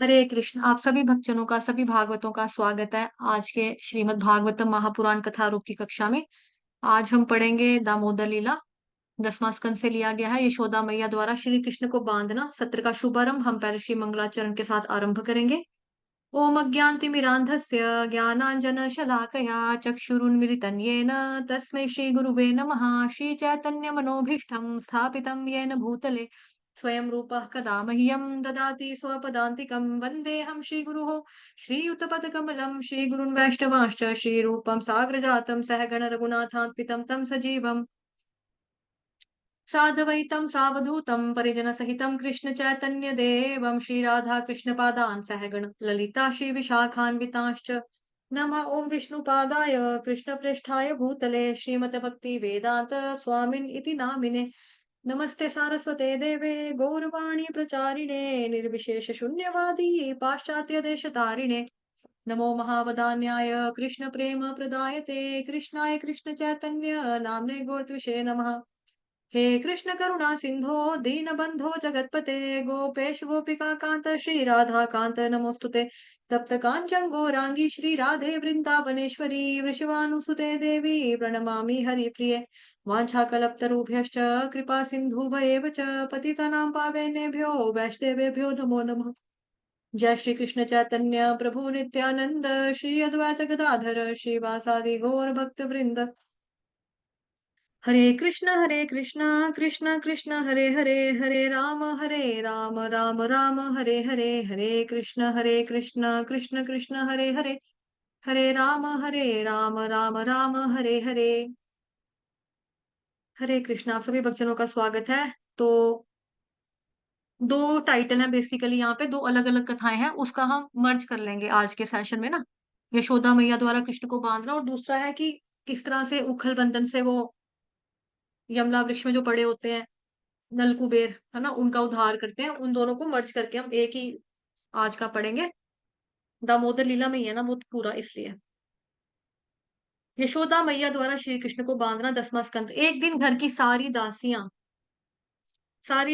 हरे कृष्ण। आप सभी भक्तजनों का, सभी भागवतों का स्वागत है आज के श्रीमद् भागवतम महापुराण कथा रूप की कक्षा में। आज हम पढ़ेंगे दामोदर लीला। 10वां स्कंद से लिया गया है। यशोदा मैया द्वारा श्री कृष्ण को बांधना। सत्र का शुभारंभ हम पहले श्री मंगलाचरण के साथ आरंभ करेंगे। ओम अज्ञानतिमिरान्धस्य ज्ञानाञ्जनशलाकया चक्षुरुन्मिलितं येन तस्मै श्रीगुरुवे नमः। श्रीचैतन्यमनोभीष्टं स्थापितं येन भूतले स्वयं रूपः कदा मह्यं ददाति स्वपदान्तिकं। वन्देऽहं श्रीगुरुः श्रीयुतपदकमलं श्रीगुरुन् वैष्णवांश्च श्रीरूपं साग्रजातं सहगण रघुनाथान्वितं तं सजीवम् साधवैतं सावधूतं परिजनसहितं कृष्ण चैतन्य देवं श्रीराधा कृष्णपादान् सहगण ललिता श्रीविशाखान्वितांश्च नमः। ओम विष्णुपादाय कृष्णप्रेष्ठाय भूतले श्रीमते भक्ति वेदांत स्वामिन् इति नामिने। नमस्ते सारस्वते देवे गौरवाणी प्रचारिणे निर्विशेष शून्यवादी पाश्चात्य देश तारिणे। नमो महावदान्याय कृष्ण प्रेम प्रदायते कृष्णाय कृष्ण चैतन्य नामने गौरत्विषे नमः। हे कृष्ण करुणा सिंधो दीनबंधो जगतपते गोपेश गोपिका कांत श्री राधा कांत नमोस्तुते। तप्त कांचन गौरांगी श्री राधे वृंदावनेश्वरी वृषभानुसुते देवी प्रणमामि हरिप्रिये। वाञ्छाकल्पतरुभ्यश्च कृपा सिन्धुभयेव च पतितानां पावनेभ्यो वैष्णवेभ्यो नमो नमः। जय श्री कृष्ण चैतन्य प्रभु नित्यानंद श्री अद्वैत गदाधर श्रीवासादि गौर भक्त वृंद। हरे कृष्णा कृष्ण कृष्ण हरे हरे हरे राम राम राम हरे हरे। हरे कृष्ण कृष्ण कृष्ण हरे राम राम हरे हरे। हरे कृष्ण। आप सभी भक्तजनों का स्वागत है। तो दो टाइटल हैं बेसिकली, यहाँ पे दो अलग अलग कथाएं हैं, उसका हम मर्ज कर लेंगे आज के सेशन में ना। यशोदा मैया द्वारा कृष्ण को बांधना, और दूसरा है कि किस तरह से उखल बंधन से वो यमला वृक्ष में जो पड़े होते हैं नल कुबेर है ना, उनका उद्धार करते हैं। उन दोनों को मर्ज करके हम एक ही आज का पढ़ेंगे। दामोदर लीला में ही है ना वो पूरा, इसलिए। यशोदा मैया द्वारा श्री कृष्ण को बांधना, 10वां स्कंद। एक दिन घर की सारी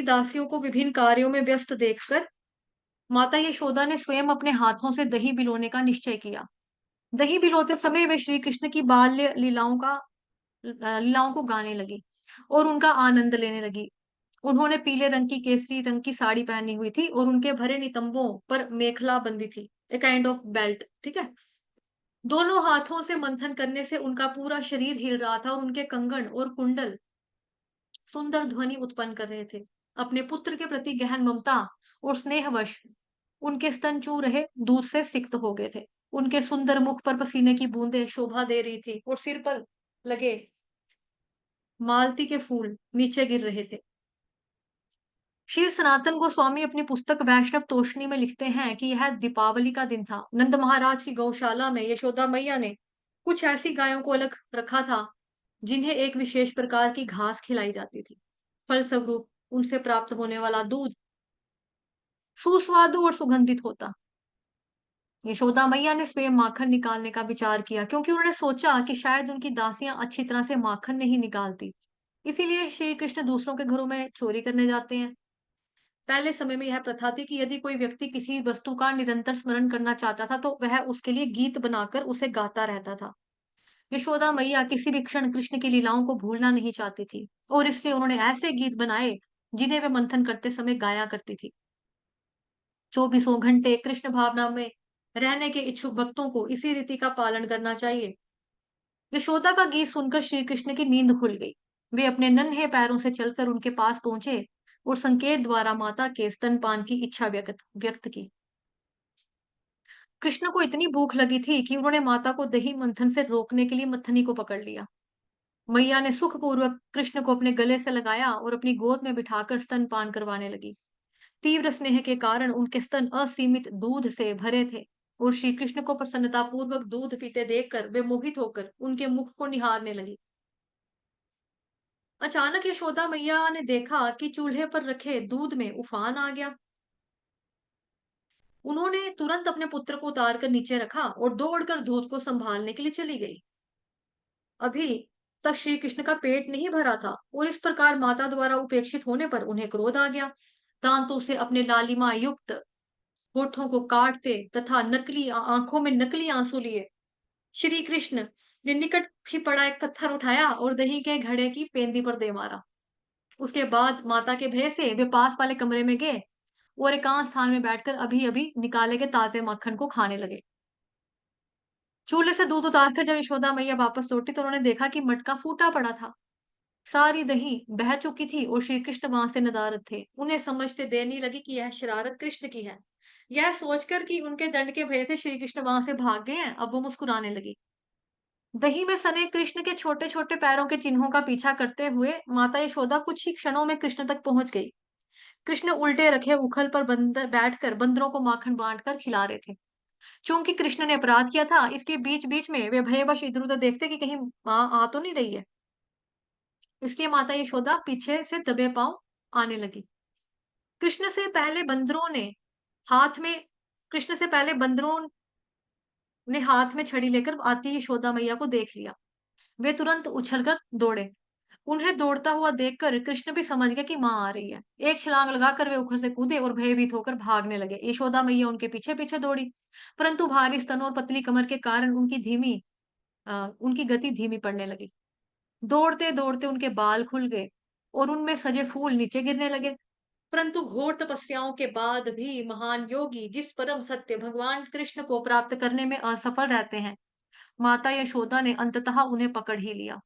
दासियों को विभिन्न कार्यों में व्यस्त देखकर माता यशोदा ने स्वयं अपने हाथों से दही बिलोने का निश्चय किया। दही बिलोते समय वे श्री कृष्ण की बाल्य लीलाओं को गाने लगी और उनका आनंद लेने लगी। उन्होंने पीले रंग की केसरी रंग की साड़ी पहनी हुई थी और उनके भरे नितंबों पर मेखला बंदी थी, ए काइंड ऑफ बेल्ट, ठीक है। दोनों हाथों से मंथन करने से उनका पूरा शरीर हिल रहा था और उनके कंगन और कुंडल सुंदर ध्वनि उत्पन्न कर रहे थे। अपने पुत्र के प्रति गहन ममता और स्नेहवश उनके स्तन चू रहे दूध से सिक्त हो गए थे। उनके सुंदर मुख पर पसीने की बूंदें शोभा दे रही थी और सिर पर लगे मालती के फूल नीचे गिर रहे थे। श्री सनातन गोस्वामी अपनी पुस्तक वैष्णव तोषणी में लिखते हैं कि यह दीपावली का दिन था। नंद महाराज की गौशाला में यशोदा मैया ने कुछ ऐसी गायों को अलग रखा था जिन्हें एक विशेष प्रकार की घास खिलाई जाती थी। फलस्वरूप उनसे प्राप्त होने वाला दूध सुस्वादु और सुगंधित होता। यशोदा मैया ने स्वयं माखन निकालने का विचार किया, क्योंकि उन्होंने सोचा कि शायद उनकी दासियां अच्छी तरह से माखन नहीं निकालती। इसीलिए श्री कृष्ण दूसरों के घरों में चोरी करने जाते हैं। पहले समय में यह प्रथा थी कि यदि कोई व्यक्ति किसी वस्तु का निरंतर स्मरण करना चाहता था तो वह उसके लिए गीत बनाकर उसे गाता रहता था। यशोदा मैया किसी भी क्षण कृष्ण की लीलाओं को भूलना नहीं चाहती थी, और इसलिए उन्होंने ऐसे गीत बनाए जिन्हें वे मंथन करते समय गाया करती थी। 24 घंटे कृष्ण भावना में रहने के इच्छुक भक्तों को इसी रीति का पालन करना चाहिए। यशोदा का गीत सुनकर श्री कृष्ण की नींद खुल गई। वे अपने नन्हे पैरों से चलकर उनके पास पहुंचे और संकेत द्वारा माता के स्तनपान की इच्छा व्यक्त व्यक्त की। कृष्ण को इतनी भूख लगी थी कि उन्होंने माता को दही मंथन से रोकने के लिए मथनी को पकड़ लिया। मैया ने सुखपूर्वक कृष्ण को अपने गले से लगाया और अपनी गोद में बिठाकर स्तनपान करवाने लगी। तीव्र स्नेह के कारण उनके स्तन असीमित दूध से भरे थे, और श्री कृष्ण को प्रसन्नतापूर्वक दूध पीते देखकर वे मोहित होकर उनके मुख को निहारने लगी। अचानक यशोदा मैया ने देखा कि चूल्हे पर रखे दूध में उफान आ गया। उन्होंने तुरंत अपने पुत्र को उतार कर नीचे रखा और दौड़कर दूध को संभालने के लिए चली गई। अभी तक श्री कृष्ण का पेट नहीं भरा था, और इस प्रकार माता द्वारा उपेक्षित होने पर उन्हें क्रोध आ गया। दांतों से अपने लालिमा युक्त होठों को काटते तथा नकली आंखों में नकली आंसू लिए श्री कृष्ण ने निकट ही पड़ा एक पत्थर उठाया और दही के घड़े की पेंदी पर दे मारा। उसके बाद माता के भय से वे पास वाले कमरे में गए और एकांत स्थान में बैठकर अभी अभी निकाले गए ताजे मक्खन को खाने लगे। चूल्हे से दूध उतारकर जब यशोदा मैया वापस लौटी तो उन्होंने देखा कि मटका फूटा पड़ा था। सारी दही बह चुकी थी और श्री कृष्ण वहां से नदारद थे। उन्हें समझते देर नहीं लगी कि यह शरारत कृष्ण की है। यह सोचकर कि उनके दंड के भय से श्री कृष्ण वहां से भाग गए हैं, अब वो मुस्कुराने लगी। दही में सने कृष्ण के छोटे छोटे पैरों के चिन्हों का पीछा करते हुए माता यशोदा कुछ ही क्षणों में कृष्ण तक पहुंच गई। कृष्ण उल्टे रखे उखल पर बंदर बैठकर बंदरों को माखन बांटकर खिला रहे थे। चूंकि कृष्ण ने अपराध किया था, इसलिए बीच बीच में वे भयवश इधर उधर देखते कि कहीं माँ आ तो नहीं रही है। इसलिए माता यशोदा पीछे से दबे पांव आने लगी। कृष्ण से पहले बंदरों ने हाथ में कृष्ण से पहले बंदरों ने हाथ में छड़ी लेकर आती यशोदा मैया को देख लिया। वे तुरंत उछलकर दौड़े। उन्हें दौड़ता हुआ देखकर कृष्ण भी समझ गया कि माँ आ रही है। एक छलांग लगाकर वे उखड़ से कूदे और भयभीत होकर भागने लगे। यशोदा मैया उनके पीछे पीछे दौड़ी, परंतु भारी स्तनों और पतली कमर के कारण उनकी गति धीमी पड़ने लगी। दौड़ते दौड़ते उनके बाल खुल गए और उनमें सजे फूल नीचे गिरने लगे। परंतु घोर तपस्याओं के बाद भी महान योगी जिस परम सत्य भगवान कृष्ण को प्राप्त करने में असफल रहते हैं, माता यशोदा ने अंततः उन्हें पकड़ ही लिया।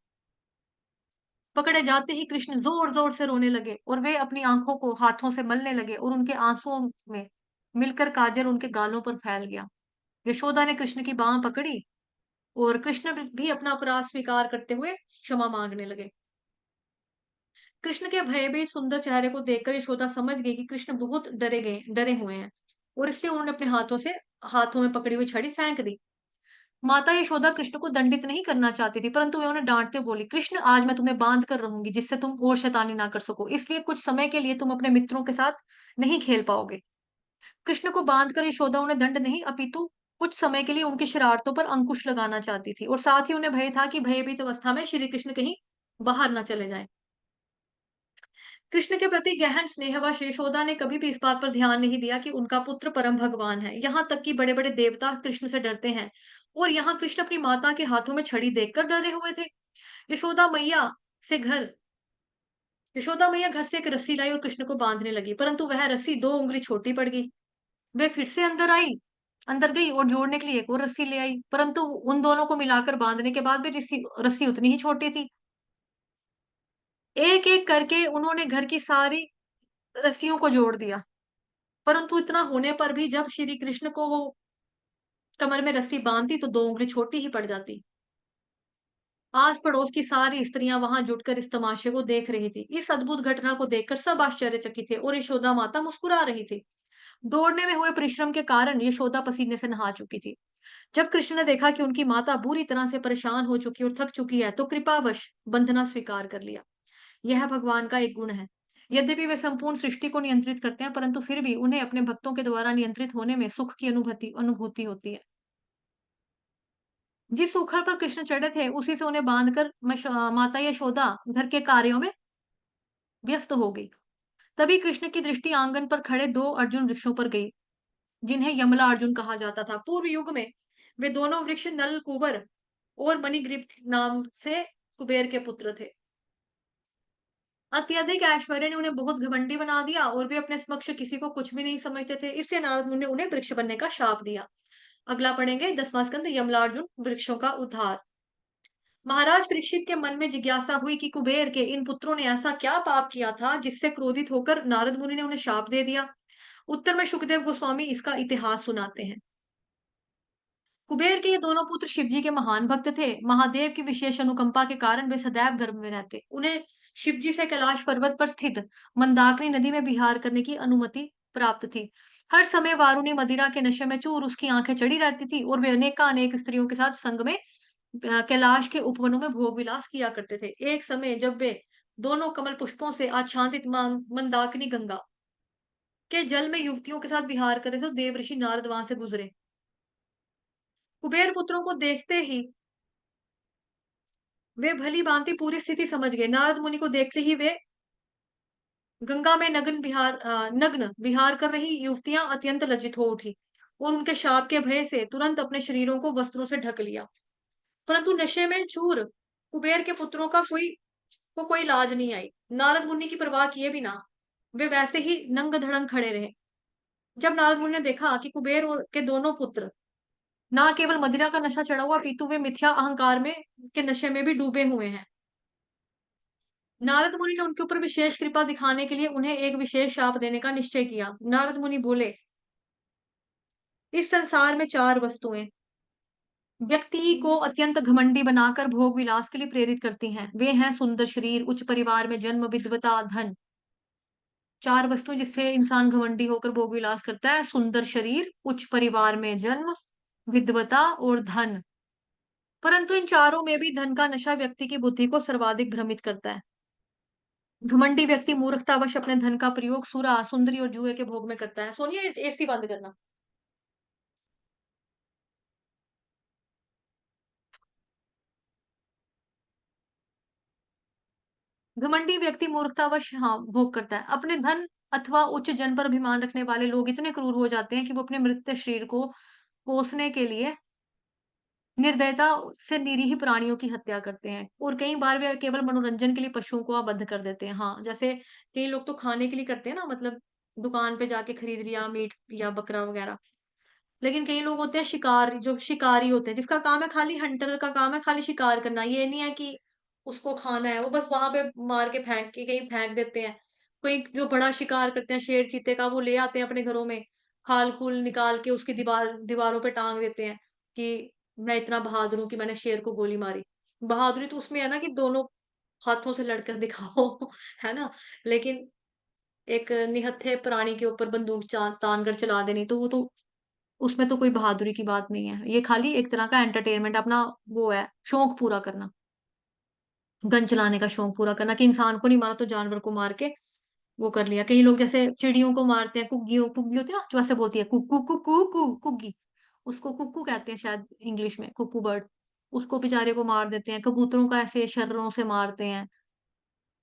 पकड़े जाते ही कृष्ण जोर-जोर से रोने लगे और वे अपनी आँखों को हाथों से मलने लगे और उनके आँसुओं में मिलकर काजल उनके गालों पर फैल गया। यशोदा ने कृष्ण की बाँह पकड़ी और कृष्ण भी अपना अपराध स्वीकार करते हुए क्षमा माँगने लगे। कृष्ण के भयभीत सुंदर चेहरे को देखकर यशोदा समझ गई कि कृष्ण बहुत डरे हुए हैं और इसलिए उन्होंने अपने हाथों में पकड़ी हुई छड़ी फेंक दी। माता यशोदा कृष्ण को दंडित नहीं करना चाहती थी, परंतु वे उन्हें डांटते बोली, कृष्ण आज मैं तुम्हें बांध कर रहूंगी जिससे तुम और शैतानी ना कर सको, इसलिए कुछ समय के लिए तुम अपने मित्रों के साथ नहीं खेल पाओगे। कृष्ण को बांध कर यशोदा उन्हें दंड नहीं अपितु कुछ समय के लिए उनकी शरारतों पर अंकुश लगाना चाहती थी और साथ ही उन्हें भय था कि भयभीत अवस्था में श्री कृष्ण कहीं बाहर न चले जाएं। कृष्ण के प्रति गहन स्नेहवश यशोदा ने कभी भी इस बात पर ध्यान नहीं दिया कि उनका पुत्र परम भगवान है। यहाँ तक कि बड़े बड़े देवता कृष्ण से डरते हैं और यहाँ कृष्ण अपनी माता के हाथों में छड़ी देखकर डरे हुए थे। यशोदा मैया से घर यशोदा मैया घर से एक रस्सी लाई और कृष्ण को बांधने लगी, परंतु वह रस्सी 2 उंगली छोटी पड़ गई। वे फिर से अंदर गई और जोड़ने के लिए एक और रस्सी ले आई, परंतु उन दोनों को मिलाकर बांधने के बाद भी रस्सी रस्सी उतनी ही छोटी थी। एक एक करके उन्होंने घर की सारी रस्सियों को जोड़ दिया, परंतु इतना होने पर भी जब श्री कृष्ण को वो कमर में रस्सी बांधती तो 2 उंगली छोटी ही पड़ जाती। आस पड़ोस की सारी स्त्रियां वहां जुटकर इस तमाशे को देख रही थी। इस अद्भुत घटना को देखकर सब आश्चर्यचकित थे और यशोदा माता मुस्कुरा रही थी। दौड़ने में हुए परिश्रम के कारण यशोदा पसीने से नहा चुकी थी। जब कृष्ण ने देखा कि उनकी माता बुरी तरह से परेशान हो चुकी और थक चुकी है, तो कृपावश बंधना स्वीकार कर लिया। यह भगवान का एक गुण है। यद्यपि वे संपूर्ण सृष्टि को नियंत्रित करते हैं, परंतु फिर भी उन्हें अपने भक्तों के द्वारा नियंत्रित होने में सुख की अनुभूति अनुभूति होती है। जिस सूखर पर कृष्ण चढ़े थे, उसी से उन्हें बांधकर माता यशोदा घर के कार्यों में व्यस्त हो गई। तभी कृष्ण की दृष्टि आंगन पर खड़े 2 अर्जुन वृक्षों पर गई, जिन्हें यमला अर्जुन कहा जाता था। पूर्व युग में वे दोनों वृक्ष नल कुंवर और मणिग्रीव नाम से कुबेर के पुत्र थे। अत्यधिक ऐश्वर्य ने उन्हें बहुत घमंडी बना दिया और वे अपने समक्ष किसी को कुछ भी नहीं समझते थे। इसलिए नारद मुनि ने उन्हें वृक्ष बनने का शाप दिया। अगला पढ़ेंगे 10वां स्कंद यमलार्जुन वृक्षों का उद्धार। महाराज परीक्षित के मन में जिज्ञासा हुई कि कुबेर के इन पुत्रों ने ऐसा क्या पाप किया था जिससे क्रोधित होकर नारद मुनि ने उन्हें शाप दे दिया। उत्तर में सुखदेव गोस्वामी इसका इतिहास सुनाते हैं। कुबेर के ये दोनों पुत्र शिवजी के महान भक्त थे। महादेव की विशेष अनुकंपा के कारण वे सदैव गर्भ में रहते। उन्हें शिवजी से कैलाश पर्वत पर स्थित मंदाकिनी नदी में विहार करने की अनुमति प्राप्त थी। हर समय वारुणी मदिरा के नशे में चूर उसकी आंखें चढ़ी रहती थी और वे अनेकानेक स्त्रियों के साथ संग में कैलाश के उपवनों में भोग विलास किया करते थे। एक समय जब वे दोनों कमल पुष्पों से आच्छादित मंदाकिनी गंगा के जल में युवतियों के साथ विहार कर रहे थे, तो देवर्षि नारद वहां से गुजरे। कुबेर पुत्रों को देखते ही वे भली भांति पूरी स्थिति समझ गए। नारद मुनि को देखते ही वे गंगा में नग्न विहार कर रही युवतियां अत्यंत लज्जित हो उठी और उनके शाप के भय से तुरंत अपने शरीरों को वस्त्रों से ढक लिया। परंतु नशे में चूर कुबेर के पुत्रों का कोई लाज नहीं आई। नारद मुनि की परवाह किए बिना वे वैसे ही नंग धड़ंग खड़े रहे। जब नारद मुनि ने देखा कि कुबेर और के दोनों पुत्र ना केवल मदिरा का नशा चढ़ा हुआ पीतु वे मिथ्या अहंकार में के नशे में भी डूबे हुए हैं। नारद मुनि ने उनके ऊपर विशेष कृपा दिखाने के लिए उन्हें एक विशेष शाप देने का निश्चय किया। नारद मुनि बोले, इस संसार में चार वस्तुएं व्यक्ति को अत्यंत घमंडी बनाकर भोग विलास के लिए प्रेरित करती हैं। वे हैं सुंदर शरीर, उच्च परिवार में जन्म, विद्वता, धन। चार वस्तुएं जिससे इंसान घमंडी होकर भोग विलास करता है: सुंदर शरीर, उच्च परिवार में जन्म, विद्वता और धन। परंतु इन चारों में भी धन का नशा व्यक्ति की बुद्धि को सर्वाधिक भ्रमित करता है। घमंडी व्यक्ति मूर्खतावश अपने धन का प्रयोग सुरा, सुंदरी और जुए के भोग में करता है। सोनिया, एसी बंद करना। घमंडी व्यक्ति मूर्खतावश भोग करता है। अपने धन अथवा उच्च जन पर अभिमान रखने वाले लोग इतने क्रूर हो जाते हैं कि वो अपने मृत शरीर को पोसने के लिए निर्दयता से निरीह प्राणियों की हत्या करते हैं और कई बार वे केवल मनोरंजन के लिए पशुओं को आबद्ध कर देते हैं। हाँ, जैसे कई लोग तो खाने के लिए करते हैं ना, मतलब दुकान पे जाके खरीद लिया मीट या बकरा वगैरह। लेकिन कई लोग होते हैं शिकार जो शिकारी होते हैं, जिसका काम है खाली हंटर का काम है खाली शिकार करना। ये नहीं है कि उसको खाना है, वो बस वहां पे मार के फेंक के कहीं फेंक देते हैं। कोई जो बड़ा शिकार करते हैं शेर चीते का, वो ले आते हैं अपने घरों में, खाल खूल निकाल के उसकी दीवारों पे टांग देते हैं कि मैं इतना बहादुर हूँ कि मैंने शेर को गोली मारी। बहादुरी तो उसमें है ना कि दोनों हाथों से लड़कर दिखाओ है ना। लेकिन एक निहत्थे प्राणी के ऊपर बंदूक तान कर चला देनी, तो वो तो उसमें तो कोई बहादुरी की बात नहीं है। ये खाली एक तरह का एंटरटेनमेंट, अपना वो है, शौक पूरा करना। गन चलाने का शौक पूरा करना कि इंसान को नहीं मारा तो जानवर को मार के वो कर लिया। कई लोग जैसे चिड़ियों को मारते हैं, कुग्गी होती है ना, जो ऐसे बोलती है कुक्कू कुक्कू कु कुग्गी। उसको कुक्कू कहते हैं शायद इंग्लिश में, कुक्कू बर्ड। उसको बेचारे को मार देते हैं। कबूतरों का ऐसे शर्रों से मारते हैं।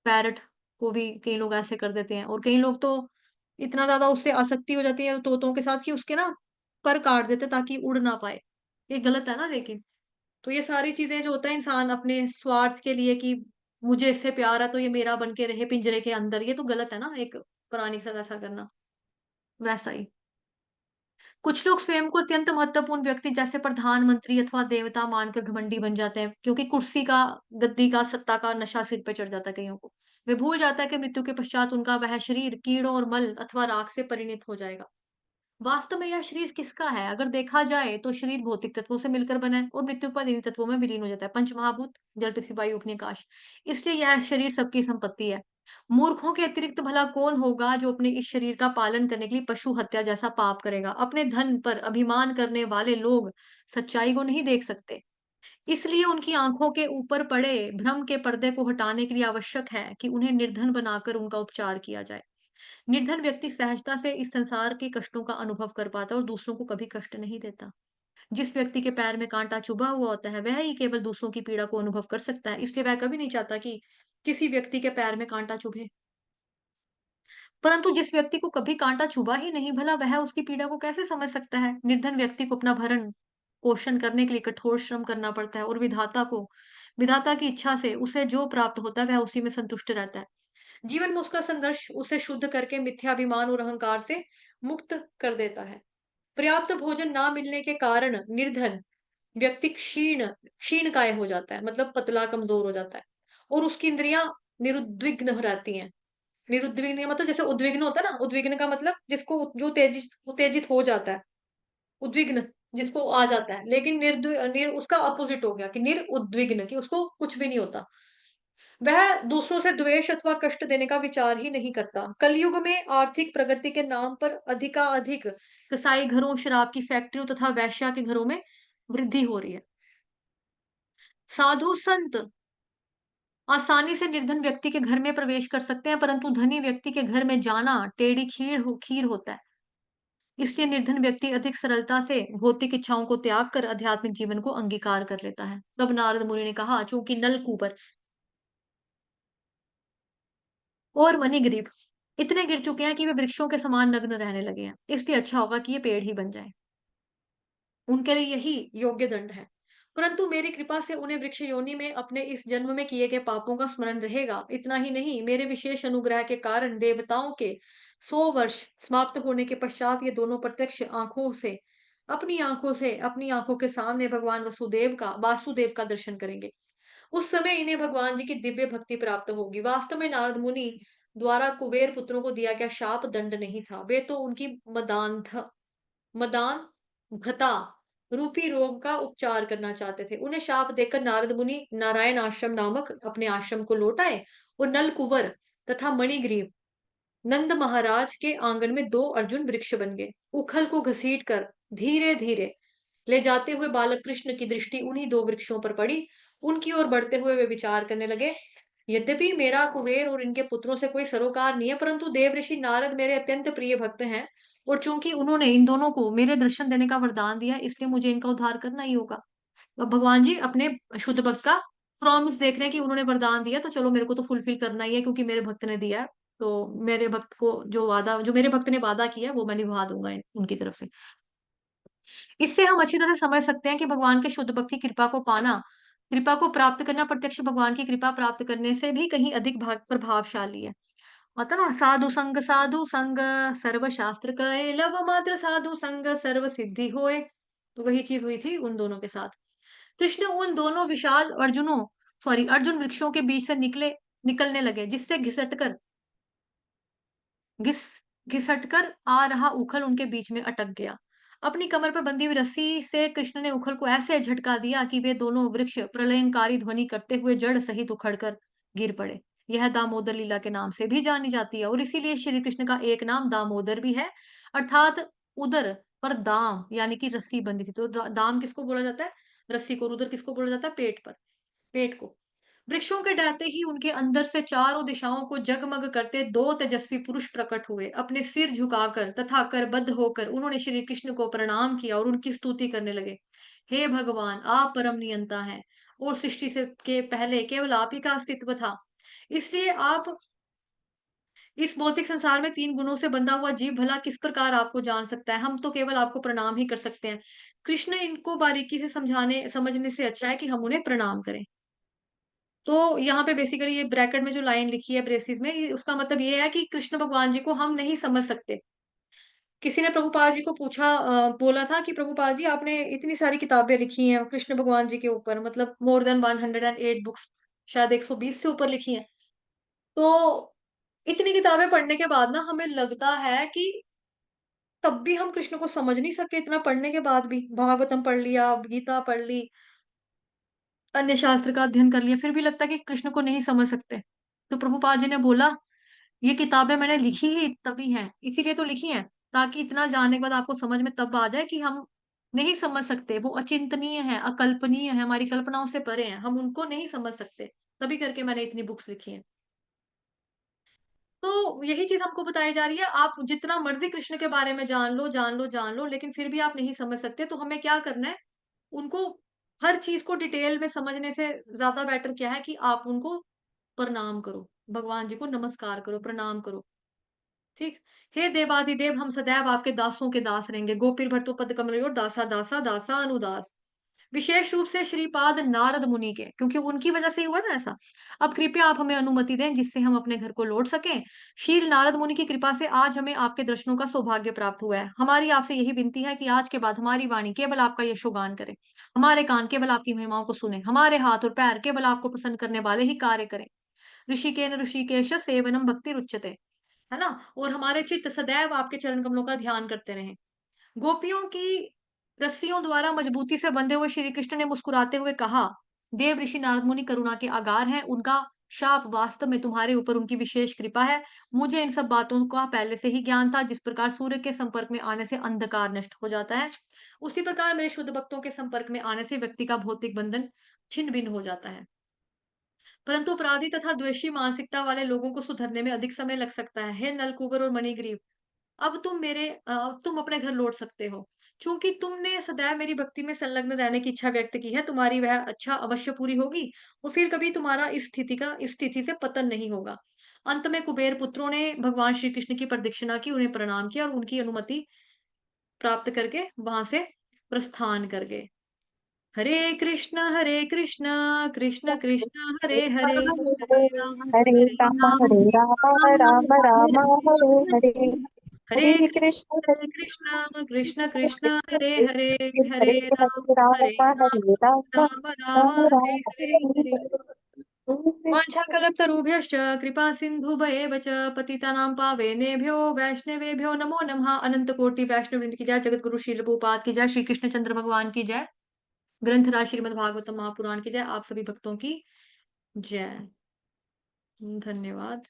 पैरट को भी कई लोग ऐसे कर देते हैं और कई लोग तो इतना ज़्यादा उससे आसक्ति हो जाती है तोतों के साथ कि उसके ना पर काट देते हैं ताकि उड़ ना पाए। ये गलत है ना लेकिन। तो ये सारी चीज़ें जो होता है इंसान अपने स्वार्थ के लिए कि मुझे इससे प्यार है तो ये मेरा बन के रहे पिंजरे के अंदर, ये तो गलत है ना एक प्राणी के साथ ऐसा करना। वैसा ही। कुछ लोग स्वयं को अत्यंत महत्वपूर्ण व्यक्ति जैसे प्रधानमंत्री अथवा देवता मानकर घमंडी बन जाते हैं क्योंकि कुर्सी का, गद्दी का, सत्ता का नशा सिर पे चढ़ जाता है कईयों को। वे भूल जाता है कि मृत्यु के पश्चात उनका वह शरीर कीड़ों और मल अथवा राख से परिणित हो जाएगा। वास्तव में यह शरीर किसका है? अगर देखा जाए तो शरीर भौतिक तत्वों से मिलकर बना है और मृत्यु के बाद इन्हीं तत्वों में विलीन हो जाता है। पंचमहाभूत जल, पृथ्वी, वायु, अग्नि, आकाश। इसलिए यह शरीर सबकी संपत्ति है। मूर्खों के अतिरिक्त भला कौन होगा जो अपने इस शरीर का पालन करने के लिए पशु हत्या जैसा पाप करेगा? अपने धन पर अभिमान करने वाले लोग सच्चाई को नहीं देख सकते। इसलिए उनकी आंखों के ऊपर पड़े भ्रम के पर्दे को हटाने के लिए आवश्यक है कि उन्हें निर्धन बनाकर उनका उपचार किया जाए। निर्धन व्यक्ति सहजता से इस संसार के कष्टों का अनुभव कर पाता है और दूसरों को कभी कष्ट नहीं देता। जिस व्यक्ति के पैर में कांटा चुभा हुआ होता है वह ही केवल दूसरों की पीड़ा को अनुभव कर सकता है, इसलिए वह कभी नहीं चाहता कि किसी व्यक्ति के पैर में कांटा चुभे। परंतु जिस व्यक्ति को कभी कांटा चुभा ही नहीं, भला वह उसकी पीड़ा को कैसे समझ सकता है? निर्धन व्यक्ति को अपना भरण पोषण करने के लिए कठोर श्रम करना पड़ता है और विधाता की इच्छा से उसे जो प्राप्त होता है वह उसी में संतुष्ट रहता है। जीवन में उसका संघर्ष उसे शुद्ध करके मिथ्याभिमान और अहंकार से मुक्त कर देता है। पर्याप्त भोजन ना मिलने के कारण निर्धन व्यक्ति क्षीणकाय हो जाता है, मतलब पतला कमजोर हो जाता है और उसकी इंद्रियां निरुद्विग्न रहती हैं। निरुद्विग्न मतलब जैसे उद्विग्न होता है ना, उद्विग्न का मतलब जिसको जो तेजित उत्तेजित हो जाता है, उद्विग्न जिसको आ जाता है। लेकिन उसका अपोजिट हो गया कि निरुद्विग्न, कि उसको कुछ भी नहीं होता। वह दूसरों से द्वेष अथवा कष्ट देने का विचार ही नहीं करता। कलयुग में आर्थिक प्रगति के नाम पर अधिकाधिक कसाई घरों, शराब की फैक्ट्रियों तथा वेश्या के घरों में वृद्धि हो रही है। साधु संत आसानी से निर्धन व्यक्ति के घर में प्रवेश कर सकते हैं, परंतु धनी व्यक्ति के घर में जाना टेढ़ी खीर होता है। इसलिए निर्धन व्यक्ति अधिक सरलता से भौतिक इच्छाओं को त्याग कर आध्यात्मिक जीवन को अंगीकार कर लेता है। तब नारद मुनि ने कहा, चूंकि नलकूबर और मणिग्रीव इतने गिर चुके हैं कि वे वृक्षों के समान नग्न रहने लगे हैं। इसलिए अच्छा होगा कि ये पेड़ ही बन जाएँ। उनके लिए यही योग्य दंड है। परंतु मेरी कृपा से उन्हें वृक्ष योनि में अपने इस जन्म में किए गए पापों का स्मरण रहेगा। इतना ही नहीं, मेरे विशेष अनुग्रह के कारण देवताओं के 100 वर्ष समाप्त होने के पश्चात ये दोनों प्रत्यक्ष अपनी आँखों के सामने भगवान वासुदेव का दर्शन करेंगे। उस समय इन्हें भगवान जी की दिव्य भक्ति प्राप्त होगी। वास्तव में नारद मुनि द्वारा कुबेर पुत्रों को दिया गया शाप दंड नहीं था। वे तो उनकी मदान भता रूपी रोग का उपचार करना चाहते थे। उन्हें शाप देकर नारद मुनि नारायण आश्रम नामक अपने आश्रम को लौट आए और नलकुबर तथा मणिग्रीव नंद महाराज के आंगन में 2 अर्जुन वृक्ष बन गए। उखल को घसीट कर धीरे-धीरे ले जाते हुए बालक कृष्ण की दृष्टि उन्हीं 2 वृक्षों पर पड़ी। उनकी ओर बढ़ते हुए वे विचार करने लगे, यद्यपि मेरा कुबेर और इनके पुत्रों से कोई सरोकार नहीं है, परंतु देवऋषि नारद मेरे अत्यंत प्रिय भक्त हैं और चूंकि उन्होंने इन दोनों को मेरे दर्शन देने का वरदान दिया है, इसलिए मुझे इनका उद्धार करना ही होगा। अब भगवान जी अपने शुद्ध भक्त का प्रॉमिस देख रहे हैं कि उन्होंने वरदान दिया, तो चलो मेरे को तो फुलफिल करना ही है क्योंकि मेरे भक्त ने दिया है। तो मेरे भक्त को जो मेरे भक्त ने वादा किया है, वो मैं निभा दूंगा उनकी तरफ से। इससे हम अच्छी तरह समझ सकते हैं कि भगवान के शुद्ध भक्त की कृपा को प्राप्त करना प्रत्यक्ष भगवान की कृपा प्राप्त करने से भी कहीं अधिक प्रभावशाली है। होता ना, साधु संग सर्व शास्त्र कहे लव मात्र साधु संग सर्व सिद्धि होए। तो वही चीज हुई थी उन दोनों के साथ। कृष्ण उन दोनों विशाल अर्जुन वृक्षों के बीच से निकलने लगे, जिससे घिस घिसटकर आ रहा उखल उनके बीच में अटक गया। अपनी कमर पर बंधी हुई रस्सी से कृष्ण ने उखल को ऐसे झटका दिया कि वे दोनों वृक्ष प्रलयंकारी ध्वनि करते हुए जड़ सहित उखड़कर गिर पड़े। यह दामोदर लीला के नाम से भी जानी जाती है और इसीलिए श्री कृष्ण का एक नाम दामोदर भी है, अर्थात उदर पर दाम यानी कि रस्सी बंधी थी। तो दाम किसको बोला जाता है? रस्सी को। और उदर किसको बोला जाता है? पेट को। वृक्षों के डरते ही उनके अंदर से चारों दिशाओं को जगमग करते 2 तेजस्वी पुरुष प्रकट हुए। अपने सिर झुकाकर तथा करबद्ध होकर उन्होंने श्री कृष्ण को प्रणाम किया और उनकी स्तुति करने लगे। हे भगवान, आप परम नियंता हैं और सृष्टि से के पहले केवल आप ही का अस्तित्व था। इसलिए आप इस भौतिक संसार में 3 गुणों से बंधा हुआ जीव भला किस प्रकार आपको जान सकता है? हम तो केवल आपको प्रणाम ही कर सकते हैं। कृष्ण इनको बारीकी से समझने से अच्छा है कि हम उन्हें प्रणाम करें। तो यहाँ पे बेसिकली ये ब्रैकेट में जो लाइन लिखी है ब्रेसिस में, उसका मतलब ये है कि कृष्ण भगवान जी को हम नहीं समझ सकते। किसी ने प्रभुपाद जी को बोला था कि प्रभुपाद जी, आपने इतनी सारी किताबें लिखी हैं कृष्ण भगवान जी के ऊपर, मतलब मोर देन 108 बुक्स, शायद 120 से ऊपर लिखी हैं। तो इतनी किताबें पढ़ने के बाद ना हमें लगता है कि तब भी हम कृष्ण को समझ नहीं सके, इतना पढ़ने के बाद भी। भागवतम पढ़ लिया, गीता पढ़ ली, अन्य शास्त्र का अध्ययन कर लिया, फिर भी लगता है कि कृष्ण को नहीं समझ सकते। तो प्रभुपाद जी ने बोला, ये किताबें मैंने लिखी ही तभी हैं, इसीलिए तो लिखी हैं, ताकि इतना जानने के बाद आपको समझ में तब आ जाए कि हम नहीं समझ सकते, वो अचिंतनीय है, अकल्पनीय है, हमारी कल्पनाओं से परे हैं, हम उनको नहीं समझ सकते। तभी करके मैंने इतनी बुक्स लिखी हैं। तो यही चीज़ हमको बताई जा रही है, आप जितना मर्ज़ी कृष्ण के बारे में जान लो, लेकिन फिर भी आप नहीं समझ सकते, तो हमें क्या करना है? उनको हर चीज़ को डिटेल में समझने से ज़्यादा बेटर क्या है कि आप उनको प्रणाम करो, भगवान जी को नमस्कार करो, प्रणाम करो, ठीक? हे देवाधिदेव, हम सदैव आपके दासों के दास रहेंगे। गोपीर भट्टो पद कमलयोर दासा दासा दासा अनुदास। विशेष रूप से श्रीपाद नारद मुनि के, क्योंकि उनकी वजह से ही हुआ ना ऐसा। अब कृपया आप हमें अनुमति दें जिससे हम अपने घर को लौट सकें। शील नारद मुनि की कृपा से आज हमें आपके दर्शनों का सौभाग्य प्राप्त हुआ है। हमारी आपसे यही विनती है कि आज के बाद हमारी वाणी केवल आपका यशोगान करे, हमारे कान केवल आपकी महिमाओं को सुने, हमारे हाथ और पैर केवल आपको प्रसन्न करने वाले ही कार्य करें। ऋषिकेन ऋषिकेश सेवनम भक्ति रुच्यते, है ना? और हमारे चित्त सदैव आपके चरण कमलों का ध्यान करते रहें। गोपियों की रस्सियों द्वारा मजबूती से बंधे हुए श्री कृष्ण ने मुस्कुराते हुए कहा, देव ऋषि नारद मुनि करुणा के आगार हैं, उनका शाप वास्तव में तुम्हारे ऊपर उनकी विशेष कृपा है। मुझे इन सब बातों का पहले से ही ज्ञान था। जिस प्रकार सूर्य के संपर्क में आने से अंधकार नष्ट हो जाता है, उसी प्रकार मेरे शुद्ध भक्तों के संपर्क में आने से व्यक्ति का भौतिक बंधन छिन्न भिन्न हो जाता है। परंतु अपराधी तथा द्वेषी मानसिकता वाले लोगों को सुधरने में अधिक समय लग सकता है। हे नलकूबर और मणिग्रीव, अब तुम अपने घर लौट सकते हो। चूँकि तुमने सदैव मेरी भक्ति में संलग्न रहने की इच्छा व्यक्त की है, तुम्हारी वह इच्छा अवश्य पूरी होगी और फिर कभी तुम्हारा इस स्थिति से पतन नहीं होगा। अंत में कुबेर पुत्रों ने भगवान श्री कृष्ण की प्रदक्षिणा की, उन्हें प्रणाम किया और उनकी अनुमति प्राप्त करके वहां से प्रस्थान कर गए। हरे कृष्ण कृष्ण कृष्ण हरे हरे, हरे हरे राम राम, हरे राम राम राम राम, राम हरे हरे, हरे हरे कृष्ण हरे कृष्ण कृष्ण कृष्ण हरे हरे, हरे हरे हरे राम हरे हरे राम राम राम राम हरे राम हरे। हरे। वाञ्छाकल्पतरुभ्यश्च कृपासिन्धुभयेव च पतितानां पावनेभ्यो वैष्णवेभ्यो नमो नमः। अनंत कोटि वैष्णव वृंद की जय, जगत गुरु श्रील प्रभुपाद की जय, श्री कृष्ण चंद्र भगवान की जय, ग्रंथराज श्रीमद् भागवतम महापुराण की जय, आप सभी भक्तों की जय। धन्यवाद।